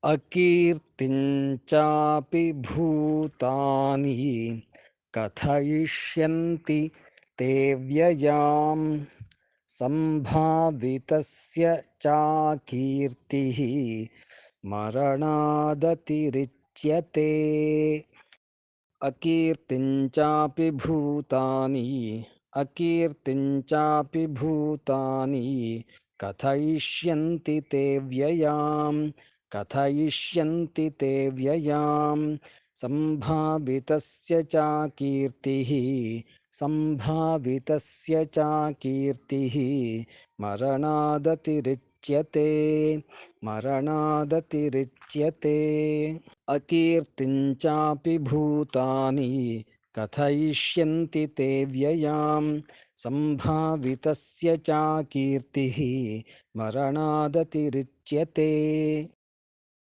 अकीर्तिं चापि भूतानि कथयिष्यन्ति ते व्ययाम् सम्भावितस्य चाकीर्तिः मरणादतिरिच्यते। अकीर्तिं चापि भूतानि कथयिष्यन्ति ते व्ययाम् सम्भावितस्य चाकीर्तिः मरणादतिरिच्यते। अकीर्तिं चापि भूतानि कथयिष्यन्ति ते व्ययाम् सम्भावितस्य चाकीर्तिः मरणादतिरिच्यते।